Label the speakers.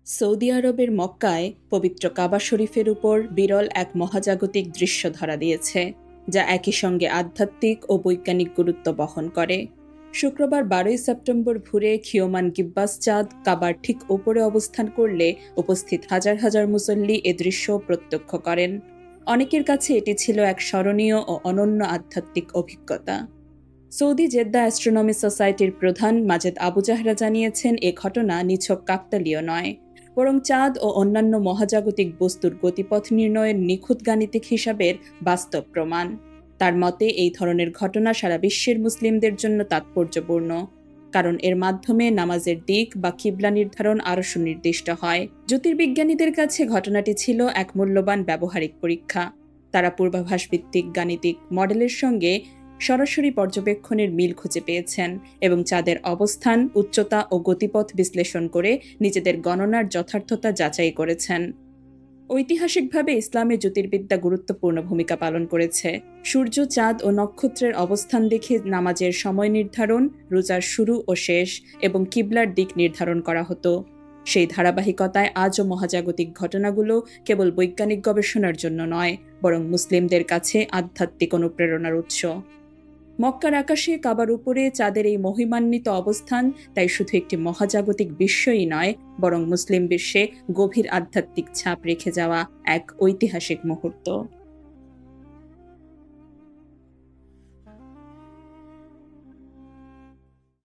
Speaker 1: Saudi আরবের মক্কায় পবিত্র কাবা শরীফের উপর বিরল এক মহাজাগতিক দৃশ্য ধরা দিয়েছে, যা একই সঙ্গে আধ্যাত্মিক ও বৈজ্ঞানিক গুরুত্ব বহন করে। শুক্রবার 12ই সেপ্টেম্বর ভোরে ক্ষীয়মান গিব্বাস চাঁদ কাবার ঠিক ওপরে অবস্থান করলে উপস্থিত হাজার হাজার মুসল্লি এ দৃশ্য প্রত্যক্ষ করেন। অনেকের কাছে এটি ছিল এক স্মরণীয় ও অনন্য আধ্যাত্মিক অভিজ্ঞতা। সৌদি জেদ্দা অ্যাস্ট্রোনমি সোসাইটির প্রধান মাজেদ আবু জাহরা জানিয়েছেন, এ ঘটনা নিছক কাকতালীয় নয়, বরং চাঁদ ও অন্যান্য মহাজাগতিক বস্তুর গতিপথ নির্ণয়ের নিখুঁত গাণিতিক হিসাবের বাস্তব প্রমাণ। তার মতে এই ধরনের ঘটনা সারা বিশ্বের মুসলিমদের জন্য তাৎপর্যপূর্ণ, কারণ এর মাধ্যমে নামাজের দিক বা কিবলা নির্ধারণ আরও সুনির্দিষ্ট হয়। জ্যোতির্বিজ্ঞানীদের কাছে ঘটনাটি ছিল এক মূল্যবান ব্যবহারিক পরীক্ষা। তারা পূর্বাভাস ভিত্তিক গাণিতিক মডেলের সঙ্গে সরাসরি পর্যবেক্ষণের মিল খুঁজে পেয়েছেন এবং চাঁদের অবস্থান, উচ্চতা ও গতিপথ বিশ্লেষণ করে নিজেদের গণনার যথার্থতা যাচাই করেছেন। ঐতিহাসিকভাবে ইসলামে জ্যোতির্বিদ্যা গুরুত্বপূর্ণ ভূমিকা পালন করেছে। সূর্য, চাঁদ ও নক্ষত্রের অবস্থান দেখে নামাজের সময় নির্ধারণ, রোজার শুরু ও শেষ এবং কিবলার দিক নির্ধারণ করা হতো। সেই ধারাবাহিকতায় আজও মহাজাগতিক ঘটনাগুলো কেবল বৈজ্ঞানিক গবেষণার জন্য নয়, বরং মুসলিমদের কাছে আধ্যাত্মিক অনুপ্রেরণার উৎস। মক্কার আকাশে কাবার উপরে চাঁদের এই মহিমান্বিত অবস্থান তাই শুধু একটি মহাজাগতিক বিস্ময়ই নয়, বরং মুসলিম বিশ্বে গভীর আধ্যাত্মিক ছাপ রেখে যাওয়া এক ঐতিহাসিক মুহূর্ত।